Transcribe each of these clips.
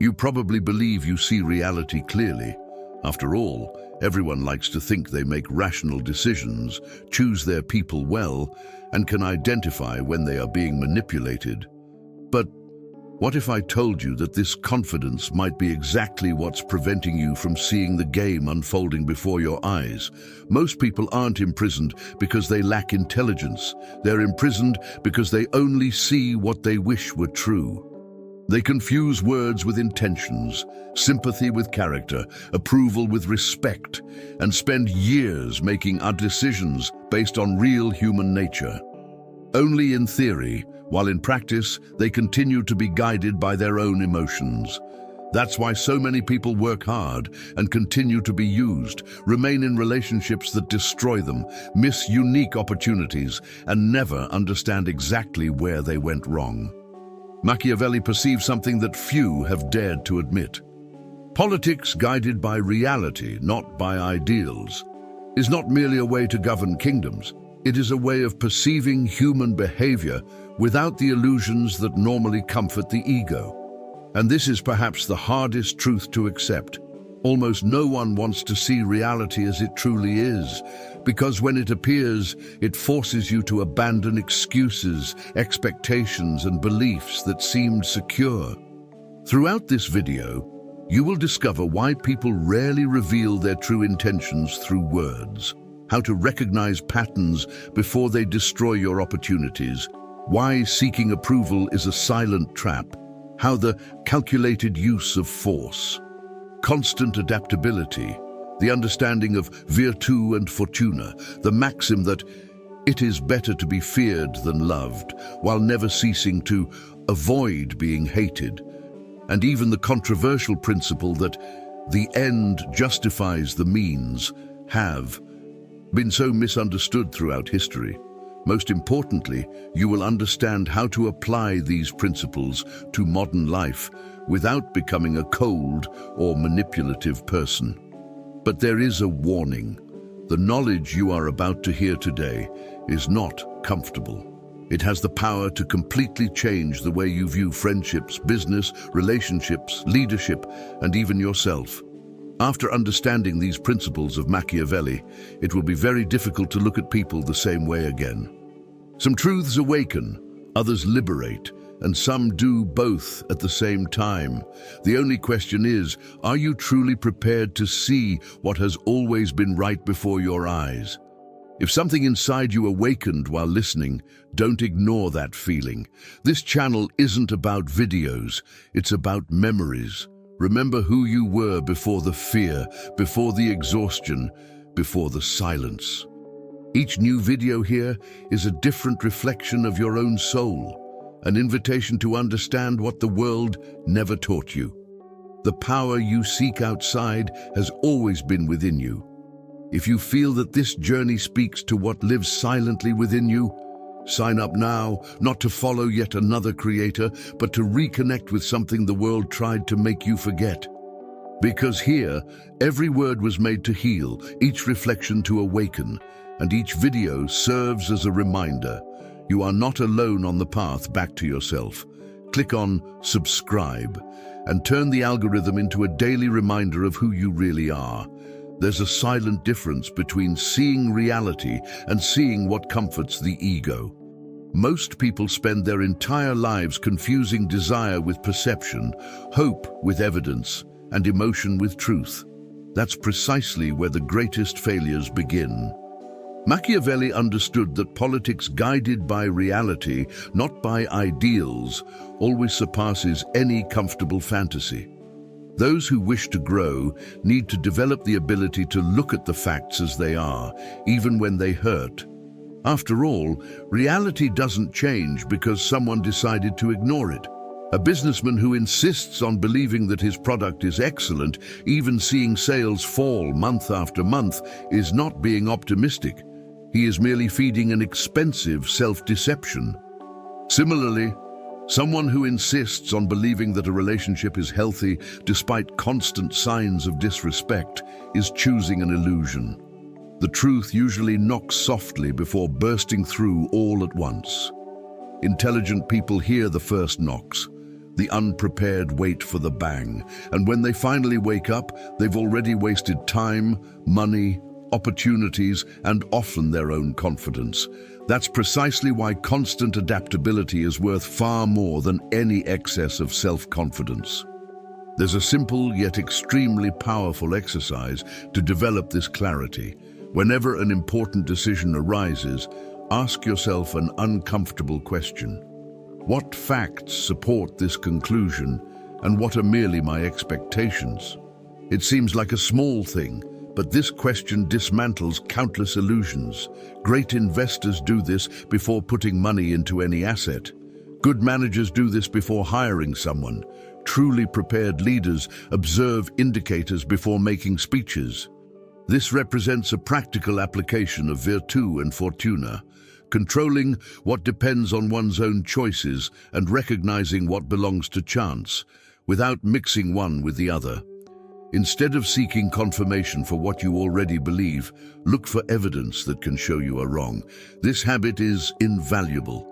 You probably believe you see reality clearly. After all, everyone likes to think they make rational decisions, choose their people well, and can identify when they are being manipulated. But what if I told you that this confidence might be exactly what's preventing you from seeing the game unfolding before your eyes? Most people aren't imprisoned because they lack intelligence. They're imprisoned because they only see what they wish were true. They confuse words with intentions, sympathy with character, approval with respect, and spend years making our decisions based on real human nature. Only in theory, while in practice, they continue to be guided by their own emotions. That's why so many people work hard and continue to be used, remain in relationships that destroy them, miss unique opportunities, and never understand exactly where they went wrong. Machiavelli perceived something that few have dared to admit. Politics guided by reality, not by ideals, is not merely a way to govern kingdoms. It is a way of perceiving human behavior without the illusions that normally comfort the ego. And this is perhaps the hardest truth to accept. Almost no one wants to see reality as it truly is, because when it appears, it forces you to abandon excuses, expectations, and beliefs that seemed secure. Throughout this video, you will discover why people rarely reveal their true intentions through words, how to recognize patterns before they destroy your opportunities, why seeking approval is a silent trap, how the calculated use of force, constant adaptability, the understanding of virtu and fortuna, the maxim that it is better to be feared than loved, while never ceasing to avoid being hated, and even the controversial principle that the end justifies the means, have been so misunderstood throughout history. Most importantly, you will understand how to apply these principles to modern life without becoming a cold or manipulative person. But there is a warning. The knowledge you are about to hear today is not comfortable. It has the power to completely change the way you view friendships, business, relationships, leadership, and even yourself. After understanding these principles of Machiavelli, it will be very difficult to look at people the same way again. Some truths awaken, others liberate, and some do both at the same time. The only question is, are you truly prepared to see what has always been right before your eyes? If something inside you awakened while listening, don't ignore that feeling. This channel isn't about videos, it's about memories. Remember who you were before the fear, before the exhaustion, before the silence. Each new video here is a different reflection of your own soul, an invitation to understand what the world never taught you. The power you seek outside has always been within you. If you feel that this journey speaks to what lives silently within you, sign up now, not to follow yet another creator, but to reconnect with something the world tried to make you forget. Because here, every word was made to heal, each reflection to awaken, and each video serves as a reminder. You are not alone on the path back to yourself. Click on subscribe and turn the algorithm into a daily reminder of who you really are. There's a silent difference between seeing reality and seeing what comforts the ego. Most people spend their entire lives confusing desire with perception, hope with evidence, and emotion with truth. That's precisely where the greatest failures begin. Machiavelli understood that politics guided by reality, not by ideals, always surpasses any comfortable fantasy. Those who wish to grow need to develop the ability to look at the facts as they are, even when they hurt. After all, reality doesn't change because someone decided to ignore it. A businessman who insists on believing that his product is excellent, even seeing sales fall month after month, is not being optimistic. He is merely feeding an expensive self-deception. Similarly, someone who insists on believing that a relationship is healthy despite constant signs of disrespect is choosing an illusion. The truth usually knocks softly before bursting through all at once. Intelligent people hear the first knocks, The unprepared wait for the bang, and when they finally wake up, they've already wasted time, money, opportunities, and often their own confidence. That's precisely why constant adaptability is worth far more than any excess of self-confidence. There's a simple yet extremely powerful exercise to develop this clarity. Whenever an important decision arises, ask yourself an uncomfortable question. What facts support this conclusion, and what are merely my expectations? It seems like a small thing, but this question dismantles countless illusions. Great investors do this before putting money into any asset. Good managers do this before hiring someone. Truly prepared leaders observe indicators before making speeches. This represents a practical application of virtù and fortuna, controlling what depends on one's own choices and recognizing what belongs to chance, without mixing one with the other. Instead of seeking confirmation for what you already believe, look for evidence that can show you are wrong. This habit is invaluable.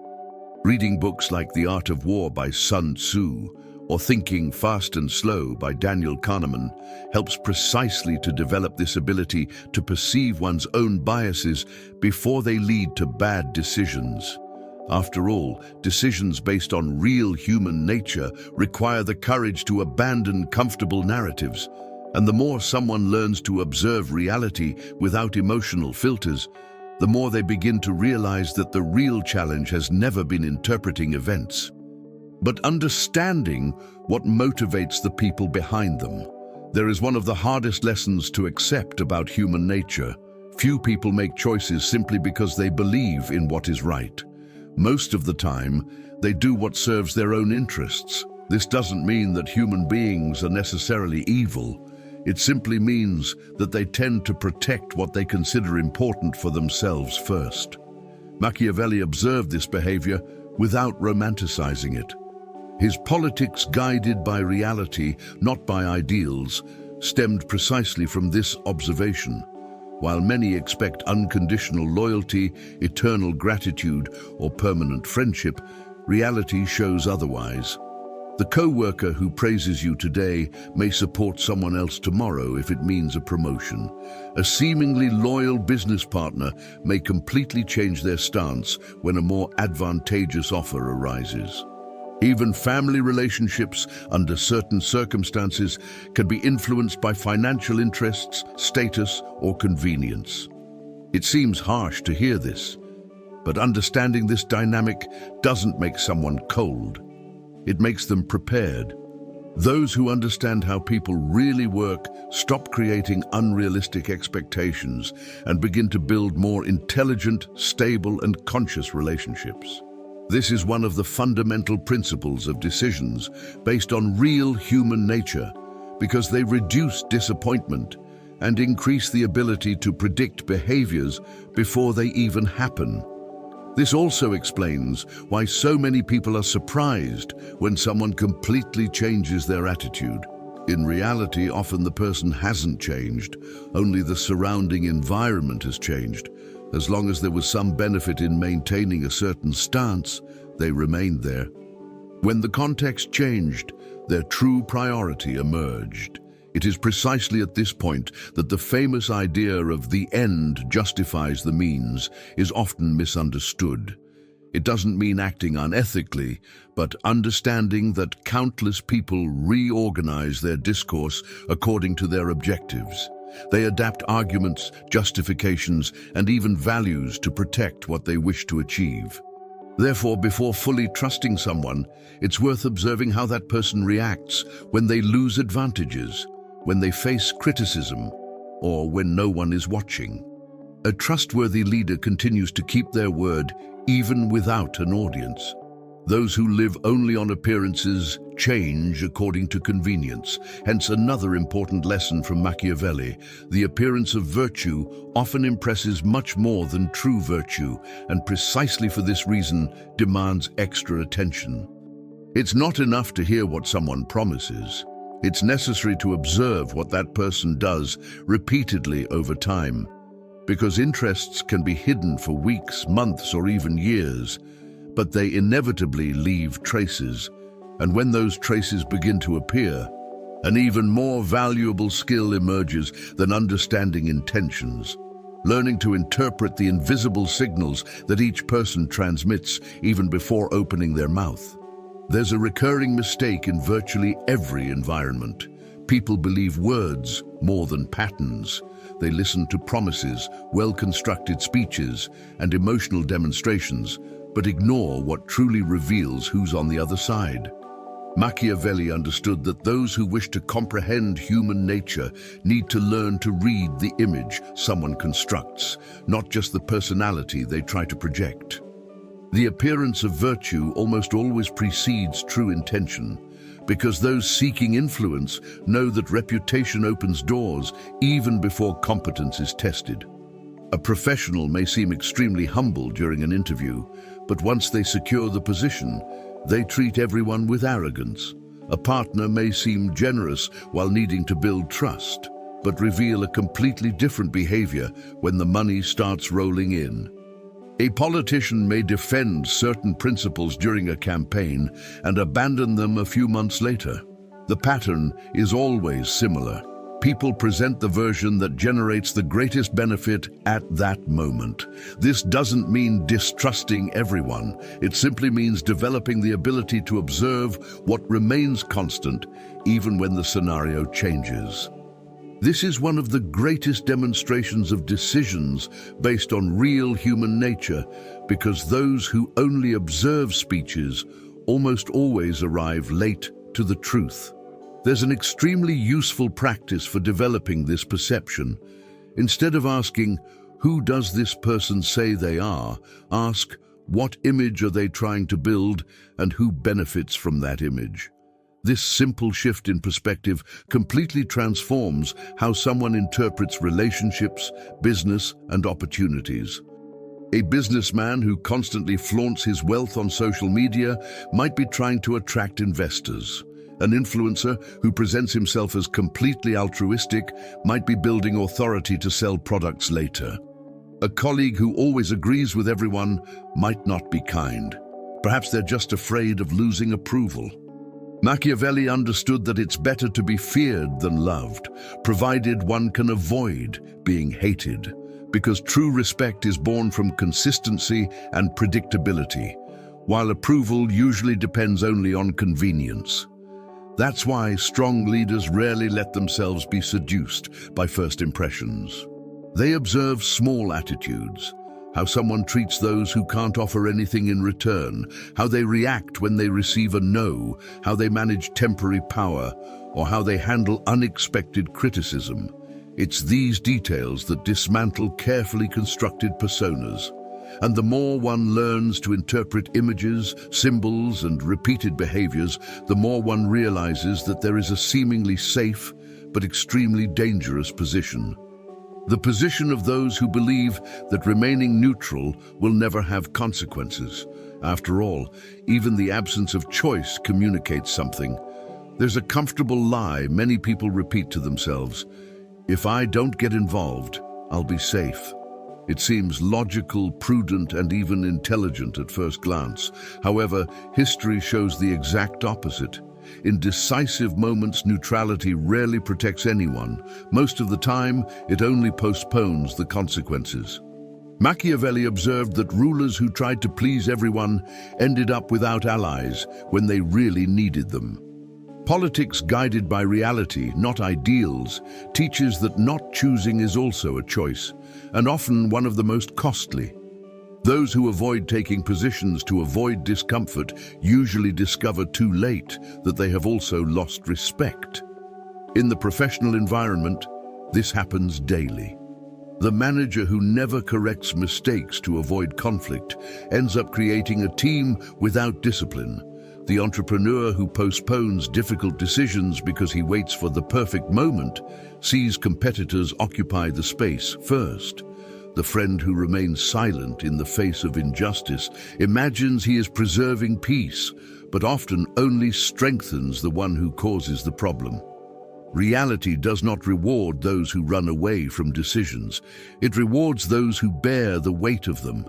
Reading books like The Art of War by Sun Tzu or Thinking Fast and Slow by Daniel Kahneman helps precisely to develop this ability to perceive one's own biases before they lead to bad decisions. After all, decisions based on real human nature require the courage to abandon comfortable narratives. And the more someone learns to observe reality without emotional filters, the more they begin to realize that the real challenge has never been interpreting events, but understanding what motivates the people behind them. There is one of the hardest lessons to accept about human nature. Few people make choices simply because they believe in what is right. Most of the time, they do what serves their own interests. This doesn't mean that human beings are necessarily evil. It simply means that they tend to protect what they consider important for themselves first. Machiavelli observed this behavior without romanticizing it. His politics, guided by reality, not by ideals, stemmed precisely from this observation. While many expect unconditional loyalty, eternal gratitude, or permanent friendship, reality shows otherwise. The co-worker who praises you today may support someone else tomorrow if it means a promotion. A seemingly loyal business partner may completely change their stance when a more advantageous offer arises. Even family relationships, under certain circumstances, can be influenced by financial interests, status, or convenience. It seems harsh to hear this, but understanding this dynamic doesn't make someone cold. It makes them prepared. Those who understand how people really work stop creating unrealistic expectations and begin to build more intelligent, stable, and conscious relationships. This is one of the fundamental principles of decisions based on real human nature, because they reduce disappointment and increase the ability to predict behaviors before they even happen. This also explains why so many people are surprised when someone completely changes their attitude. In reality, often the person hasn't changed, only the surrounding environment has changed. As long as there was some benefit in maintaining a certain stance, they remained there. When the context changed, their true priority emerged. It is precisely at this point that the famous idea of the end justifies the means is often misunderstood. It doesn't mean acting unethically, but understanding that countless people reorganize their discourse according to their objectives. They adapt arguments, justifications, and even values to protect what they wish to achieve. Therefore, before fully trusting someone, it's worth observing how that person reacts when they lose advantages, when they face criticism, or when no one is watching. A trustworthy leader continues to keep their word even without an audience. Those who live only on appearances change according to convenience. Hence another important lesson from Machiavelli. The appearance of virtue often impresses much more than true virtue, and precisely for this reason demands extra attention. It's not enough to hear what someone promises. It's necessary to observe what that person does repeatedly over time, because interests can be hidden for weeks, months, or even years, but they inevitably leave traces. And when those traces begin to appear, an even more valuable skill emerges than understanding intentions, learning to interpret the invisible signals that each person transmits even before opening their mouth. There's a recurring mistake in virtually every environment. People believe words more than patterns. They listen to promises, well-constructed speeches, and emotional demonstrations, but ignore what truly reveals who's on the other side. Machiavelli understood that those who wish to comprehend human nature need to learn to read the image someone constructs, not just the personality they try to project. The appearance of virtue almost always precedes true intention, because those seeking influence know that reputation opens doors even before competence is tested. A professional may seem extremely humble during an interview, but once they secure the position, they treat everyone with arrogance. A partner may seem generous while needing to build trust, but reveal a completely different behavior when the money starts rolling in. A politician may defend certain principles during a campaign and abandon them a few months later. The pattern is always similar. People present the version that generates the greatest benefit at that moment. This doesn't mean distrusting everyone. It simply means developing the ability to observe what remains constant, even when the scenario changes. This is one of the greatest demonstrations of decisions based on real human nature, because those who only observe speeches almost always arrive late to the truth. There's an extremely useful practice for developing this perception. Instead of asking, "Who does this person say they are?" ask, "What image are they trying to build, and who benefits from that image?" This simple shift in perspective completely transforms how someone interprets relationships, business, and opportunities. A businessman who constantly flaunts his wealth on social media might be trying to attract investors. An influencer who presents himself as completely altruistic might be building authority to sell products later. A colleague who always agrees with everyone might not be kind. Perhaps they're just afraid of losing approval. Machiavelli understood that it's better to be feared than loved, provided one can avoid being hated, because true respect is born from consistency and predictability, while approval usually depends only on convenience. That's why strong leaders rarely let themselves be seduced by first impressions. They observe small attitudes, how someone treats those who can't offer anything in return, how they react when they receive a no, how they manage temporary power, or how they handle unexpected criticism. It's these details that dismantle carefully constructed personas. And the more one learns to interpret images, symbols, and repeated behaviors, the more one realizes that there is a seemingly safe but extremely dangerous position. The position of those who believe that remaining neutral will never have consequences. After all, even the absence of choice communicates something. There's a comfortable lie many people repeat to themselves: "If I don't get involved, I'll be safe." It seems logical, prudent, and even intelligent at first glance. However, history shows the exact opposite. In decisive moments, neutrality rarely protects anyone. Most of the time, it only postpones the consequences. Machiavelli observed that rulers who tried to please everyone ended up without allies when they really needed them. Politics guided by reality, not ideals, teaches that not choosing is also a choice, and often one of the most costly. Those who avoid taking positions to avoid discomfort usually discover too late that they have also lost respect. In the professional environment, this happens daily. The manager who never corrects mistakes to avoid conflict ends up creating a team without discipline. The entrepreneur who postpones difficult decisions because he waits for the perfect moment sees competitors occupy the space first. The friend who remains silent in the face of injustice imagines he is preserving peace, but often only strengthens the one who causes the problem. Reality does not reward those who run away from decisions. It rewards those who bear the weight of them.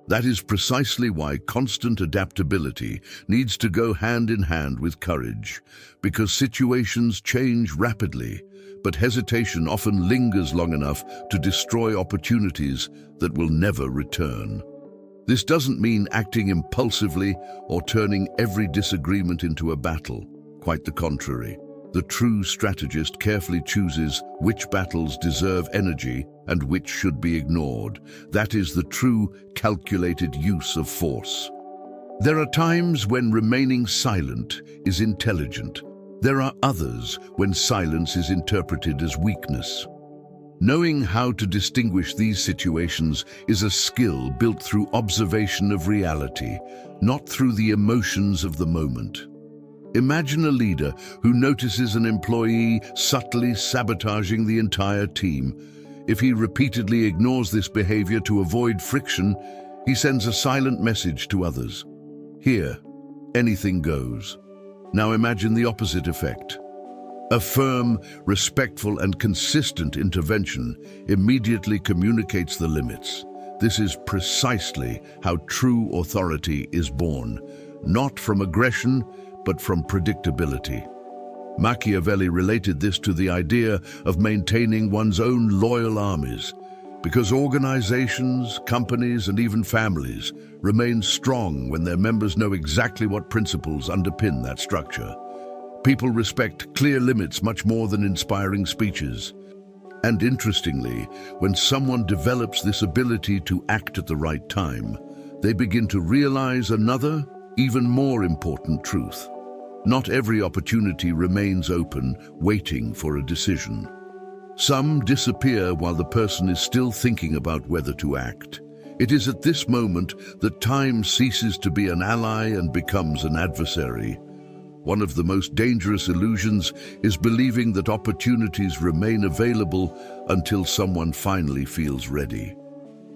That is precisely why constant adaptability needs to go hand in hand with courage, because situations change rapidly, but hesitation often lingers long enough to destroy opportunities that will never return. This doesn't mean acting impulsively or turning every disagreement into a battle. Quite the contrary. The true strategist carefully chooses which battles deserve energy and which should be ignored. That is the true, calculated use of force. There are times when remaining silent is intelligent. There are others when silence is interpreted as weakness. Knowing how to distinguish these situations is a skill built through observation of reality, not through the emotions of the moment. Imagine a leader who notices an employee subtly sabotaging the entire team. If he repeatedly ignores this behavior to avoid friction, he sends a silent message to others. Here, anything goes. Now imagine the opposite effect. A firm, respectful, and consistent intervention immediately communicates the limits. This is precisely how true authority is born, not from aggression, but from predictability. Machiavelli related this to the idea of maintaining one's own loyal armies, because organizations, companies, and even families remain strong when their members know exactly what principles underpin that structure. People respect clear limits much more than inspiring speeches. And interestingly, when someone develops this ability to act at the right time, they begin to realize another, even more important truth. Not every opportunity remains open, waiting for a decision. Some disappear while the person is still thinking about whether to act. It is at this moment that time ceases to be an ally and becomes an adversary. One of the most dangerous illusions is believing that opportunities remain available until someone finally feels ready.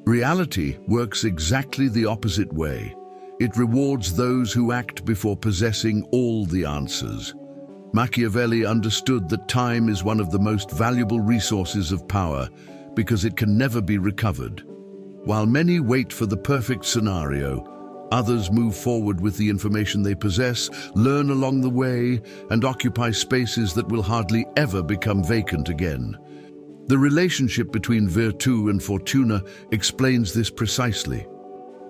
Reality works exactly the opposite way. It rewards those who act before possessing all the answers. Machiavelli understood that time is one of the most valuable resources of power because it can never be recovered. While many wait for the perfect scenario, others move forward with the information they possess, learn along the way, and occupy spaces that will hardly ever become vacant again. The relationship between virtù and fortuna explains this precisely.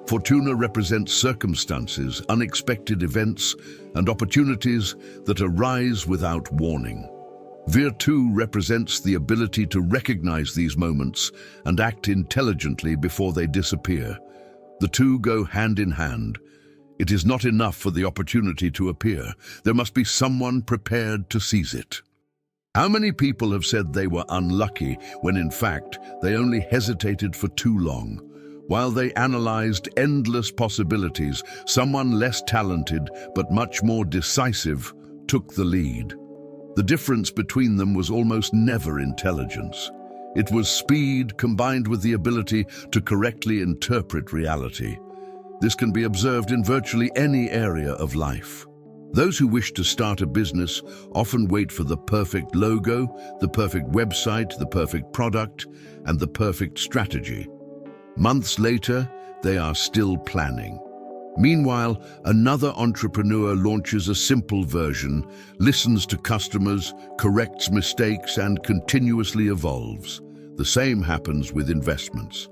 Fortuna represents circumstances, unexpected events, and opportunities that arise without warning. Virtù represents the ability to recognize these moments and act intelligently before they disappear. The two go hand in hand. It is not enough for the opportunity to appear. There must be someone prepared to seize it. How many people have said they were unlucky when in fact they only hesitated for too long? While they analyzed endless possibilities, someone less talented but much more decisive took the lead. The difference between them was almost never intelligence. It was speed combined with the ability to correctly interpret reality. This can be observed in virtually any area of life. Those who wish to start a business often wait for the perfect logo, the perfect website, the perfect product, and the perfect strategy. Months later, they are still planning. Meanwhile, another entrepreneur launches a simple version, listens to customers, corrects mistakes, and continuously evolves. The same happens with investments.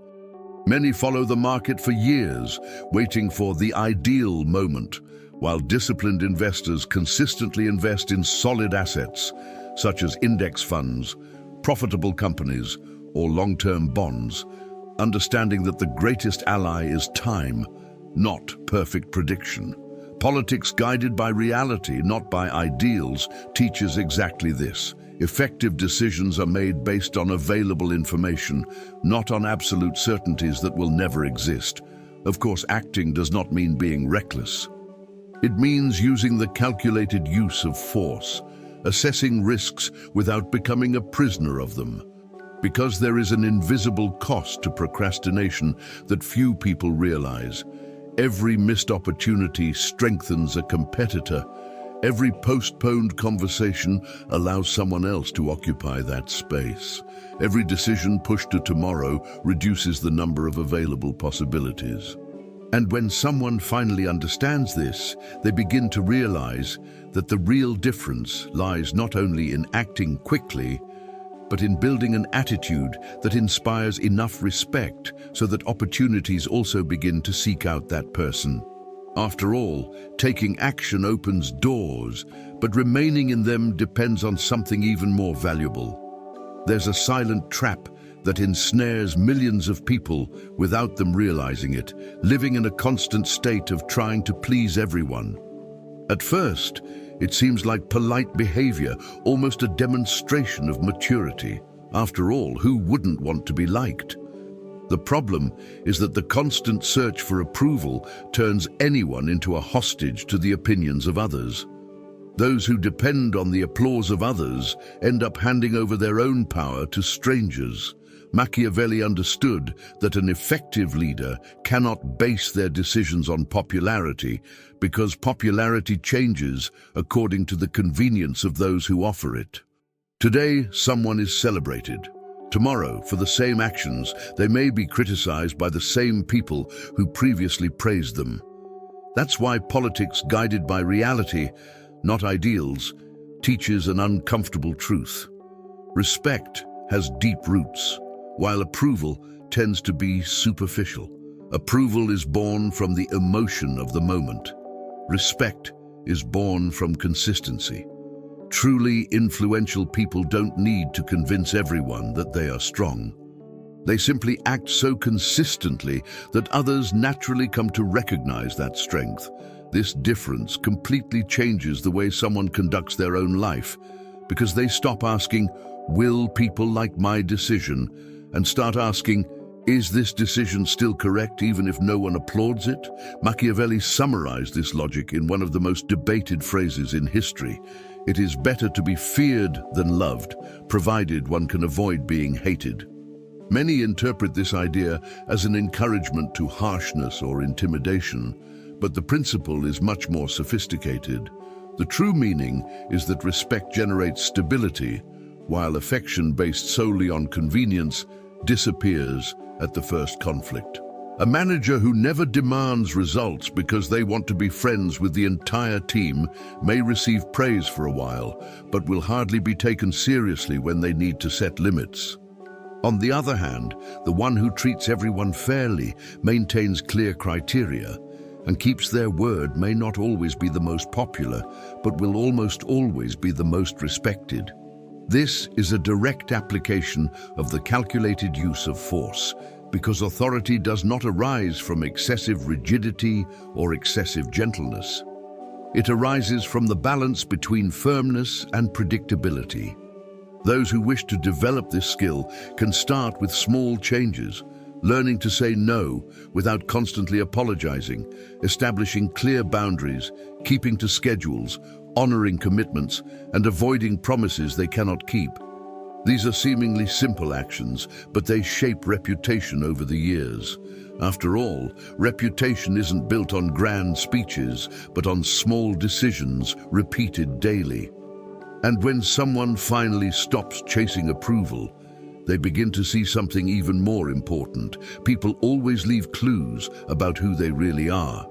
Many follow the market for years, waiting for the ideal moment, while disciplined investors consistently invest in solid assets, such as index funds, profitable companies, or long-term bonds, understanding that the greatest ally is time, not perfect prediction. Politics guided by reality, not by ideals, teaches exactly this. Effective decisions are made based on available information, not on absolute certainties that will never exist. Of course, acting does not mean being reckless. It means using the calculated use of force, assessing risks without becoming a prisoner of them. Because there is an invisible cost to procrastination that few people realize. Every missed opportunity strengthens a competitor. Every postponed conversation allows someone else to occupy that space. Every decision pushed to tomorrow reduces the number of available possibilities. And when someone finally understands this, they begin to realize that the real difference lies not only in acting quickly, but in building an attitude that inspires enough respect so that opportunities also begin to seek out that person. After all, taking action opens doors, but remaining in them depends on something even more valuable. There's a silent trap that ensnares millions of people without them realizing it, living in a constant state of trying to please everyone. At first, it seems like polite behavior, almost a demonstration of maturity. After all, who wouldn't want to be liked? The problem is that the constant search for approval turns anyone into a hostage to the opinions of others. Those who depend on the applause of others end up handing over their own power to strangers. Machiavelli understood that an effective leader cannot base their decisions on popularity because popularity changes according to the convenience of those who offer it. Today, someone is celebrated. Tomorrow, for the same actions, they may be criticized by the same people who previously praised them. That's why politics guided by reality, not ideals, teaches an uncomfortable truth. Respect has deep roots, while approval tends to be superficial. Approval is born from the emotion of the moment. Respect is born from consistency. Truly influential people don't need to convince everyone that they are strong. They simply act so consistently that others naturally come to recognize that strength. This difference completely changes the way someone conducts their own life, because they stop asking, "Will people like my decision?" and start asking, "Is this decision still correct even if no one applauds it?" Machiavelli summarized this logic in one of the most debated phrases in history. It is better to be feared than loved, provided one can avoid being hated. Many interpret this idea as an encouragement to harshness or intimidation, but the principle is much more sophisticated. The true meaning is that respect generates stability, while affection based solely on convenience disappears at the first conflict. A manager who never demands results because they want to be friends with the entire team may receive praise for a while, but will hardly be taken seriously when they need to set limits. On the other hand, the one who treats everyone fairly, maintains clear criteria, and keeps their word may not always be the most popular, but will almost always be the most respected. This is a direct application of the calculated use of force, because authority does not arise from excessive rigidity or excessive gentleness. It arises from the balance between firmness and predictability. Those who wish to develop this skill can start with small changes, learning to say no without constantly apologizing, establishing clear boundaries, keeping to schedules, honoring commitments, and avoiding promises they cannot keep. These are seemingly simple actions, but they shape reputation over the years. After all, reputation isn't built on grand speeches, but on small decisions repeated daily. And when someone finally stops chasing approval, they begin to see something even more important. People always leave clues about who they really are.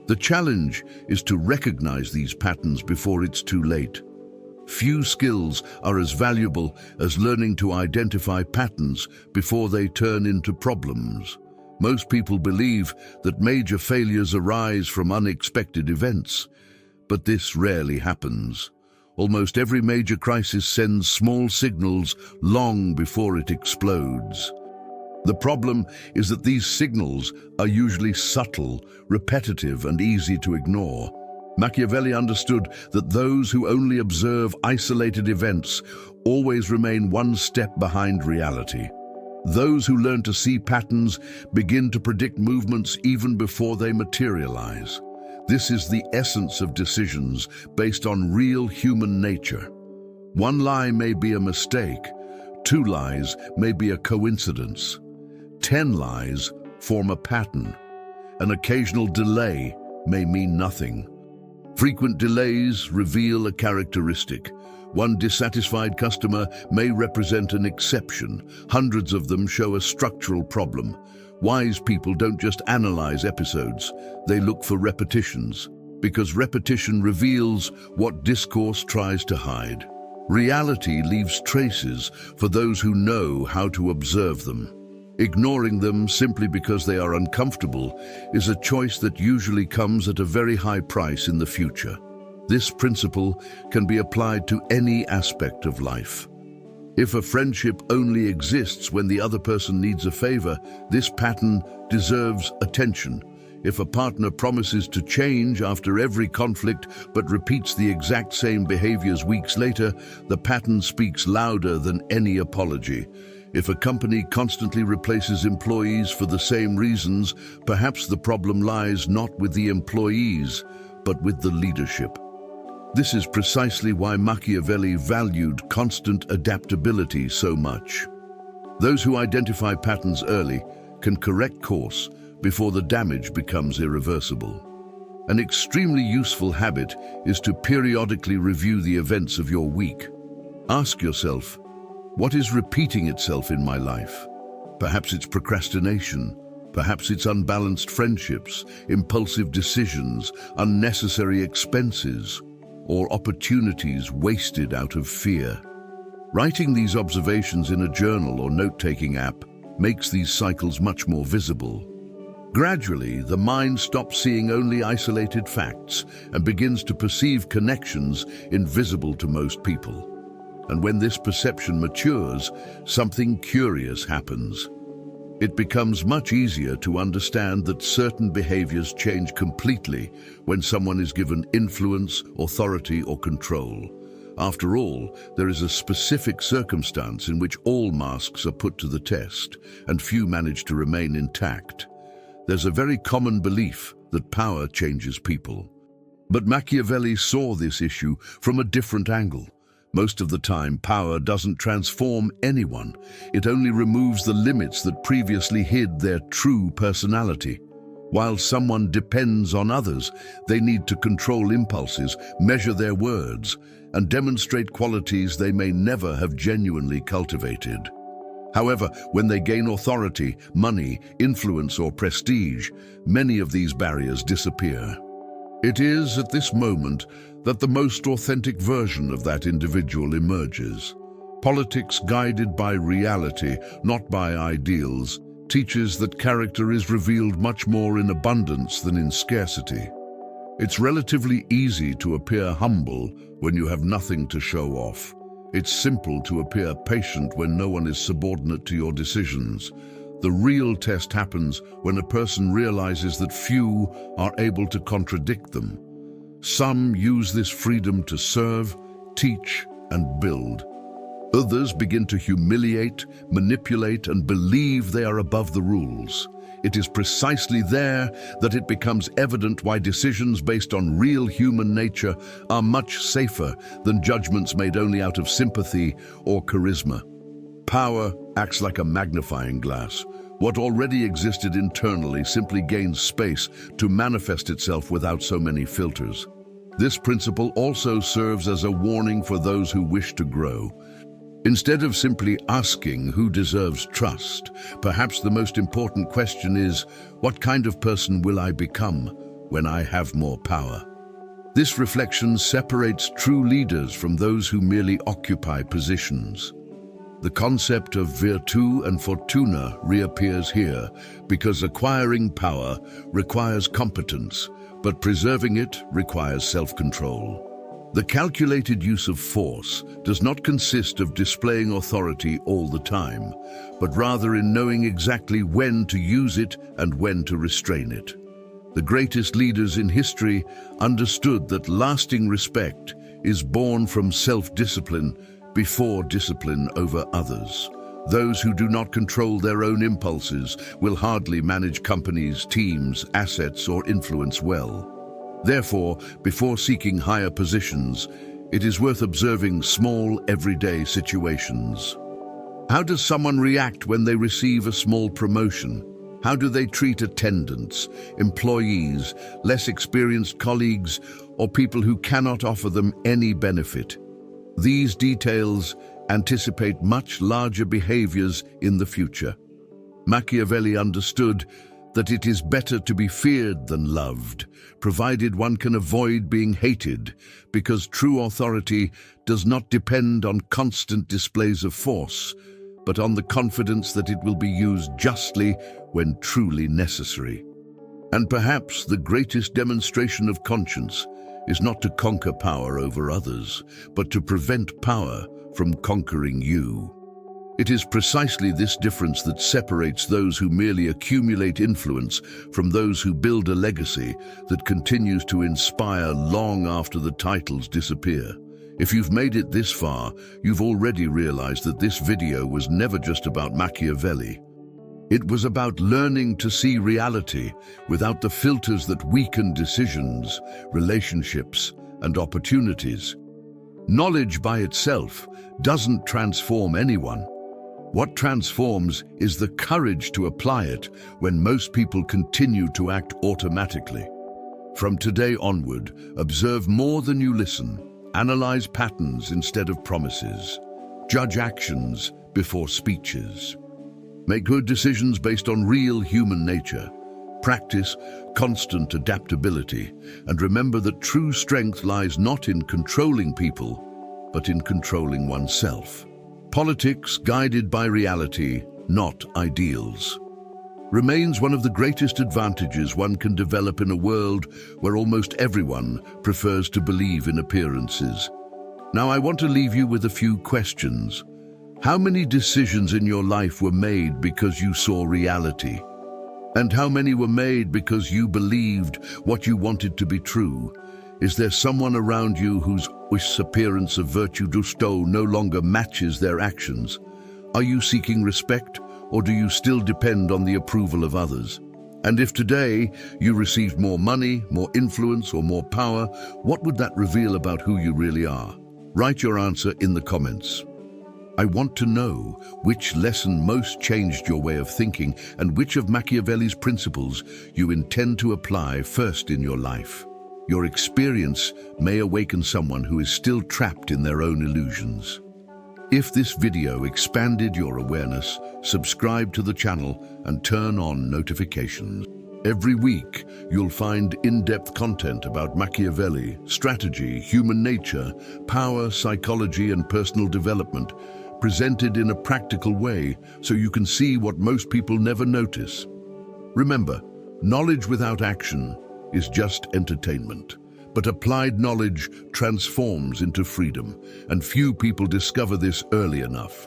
The challenge is to recognize these patterns before it's too late. Few skills are as valuable as learning to identify patterns before they turn into problems. Most people believe that major failures arise from unexpected events, but this rarely happens. Almost every major crisis sends small signals long before it explodes. The problem is that these signals are usually subtle, repetitive, and easy to ignore. Machiavelli understood that those who only observe isolated events always remain one step behind reality. Those who learn to see patterns begin to predict movements even before they materialize. This is the essence of decisions based on real human nature. One lie may be a mistake, 2 lies may be a coincidence, 10 lies form a pattern. An occasional delay may mean nothing. Frequent delays reveal a characteristic. One dissatisfied customer may represent an exception. Hundreds of them show a structural problem. Wise people don't just analyze episodes, they look for repetitions, because repetition reveals what discourse tries to hide. Reality leaves traces for those who know how to observe them. Ignoring them simply because they are uncomfortable is a choice that usually comes at a very high price in the future. This principle can be applied to any aspect of life. If a friendship only exists when the other person needs a favor, this pattern deserves attention. If a partner promises to change after every conflict but repeats the exact same behaviors weeks later, the pattern speaks louder than any apology. If a company constantly replaces employees for the same reasons, perhaps the problem lies not with the employees, but with the leadership. This is precisely why Machiavelli valued constant adaptability so much. Those who identify patterns early can correct course before the damage becomes irreversible. An extremely useful habit is to periodically review the events of your week. Ask yourself, what is repeating itself in my life? Perhaps it's procrastination. Perhaps it's unbalanced friendships, impulsive decisions, unnecessary expenses, or opportunities wasted out of fear. Writing these observations in a journal or note-taking app makes these cycles much more visible. Gradually, the mind stops seeing only isolated facts and begins to perceive connections invisible to most people. And when this perception matures, something curious happens. It becomes much easier to understand that certain behaviors change completely when someone is given influence, authority, or control. After all, there is a specific circumstance in which all masks are put to the test, and few manage to remain intact. There's a very common belief that power changes people. But Machiavelli saw this issue from a different angle. Most of the time, power doesn't transform anyone. It only removes the limits that previously hid their true personality. While someone depends on others, they need to control impulses, measure their words, and demonstrate qualities they may never have genuinely cultivated. However, when they gain authority, money, influence, or prestige, many of these barriers disappear. It is at this moment that the most authentic version of that individual emerges. Politics guided by reality, not by ideals, teaches that character is revealed much more in abundance than in scarcity. It's relatively easy to appear humble when you have nothing to show off. It's simple to appear patient when no one is subordinate to your decisions. The real test happens when a person realizes that few are able to contradict them. Some use this freedom to serve, teach, and build. Others begin to humiliate, manipulate, and believe they are above the rules. It is precisely there that it becomes evident why decisions based on real human nature are much safer than judgments made only out of sympathy or charisma. Power acts like a magnifying glass. What already existed internally simply gains space to manifest itself without so many filters. This principle also serves as a warning for those who wish to grow. Instead of simply asking who deserves trust, perhaps the most important question is, what kind of person will I become when I have more power? This reflection separates true leaders from those who merely occupy positions. The concept of virtù and fortuna reappears here because acquiring power requires competence, but preserving it requires self-control. The calculated use of force does not consist of displaying authority all the time, but rather in knowing exactly when to use it and when to restrain it. The greatest leaders in history understood that lasting respect is born from self-discipline before discipline over others. Those who do not control their own impulses will hardly manage companies, teams, assets, or influence well. Therefore, before seeking higher positions, it is worth observing small, everyday situations. How does someone react when they receive a small promotion? How do they treat attendants, employees, less experienced colleagues, or people who cannot offer them any benefit? These details anticipate much larger behaviors in the future. Machiavelli understood that it is better to be feared than loved, provided one can avoid being hated, because true authority does not depend on constant displays of force, but on the confidence that it will be used justly when truly necessary. And perhaps the greatest demonstration of conscience is not to conquer power over others, but to prevent power from conquering you. It is precisely this difference that separates those who merely accumulate influence from those who build a legacy that continues to inspire long after the titles disappear. If you've made it this far, you've already realized that this video was never just about Machiavelli. It was about learning to see reality without the filters that weaken decisions, relationships, and opportunities. Knowledge by itself doesn't transform anyone. What transforms is the courage to apply it when most people continue to act automatically. From today onward, observe more than you listen. Analyze patterns instead of promises. Judge actions before speeches. Make good decisions based on real human nature. Practice constant adaptability, and remember that true strength lies not in controlling people, but in controlling oneself. Politics guided by reality, not ideals, remains one of the greatest advantages one can develop in a world where almost everyone prefers to believe in appearances. Now I want to leave you with a few questions. How many decisions in your life were made because you saw reality? And how many were made because you believed what you wanted to be true? Is there someone around you whose appearance of virtue justo no longer matches their actions? Are you seeking respect, or do you still depend on the approval of others? And if today you received more money, more influence, or more power, what would that reveal about who you really are? Write your answer in the comments. I want to know which lesson most changed your way of thinking and which of Machiavelli's principles you intend to apply first in your life. Your experience may awaken someone who is still trapped in their own illusions. If this video expanded your awareness, subscribe to the channel and turn on notifications. Every week, you'll find in-depth content about Machiavelli, strategy, human nature, power, psychology, and personal development, presented in a practical way so you can see what most people never notice. Remember, knowledge without action is just entertainment, but applied knowledge transforms into freedom, and few people discover this early enough.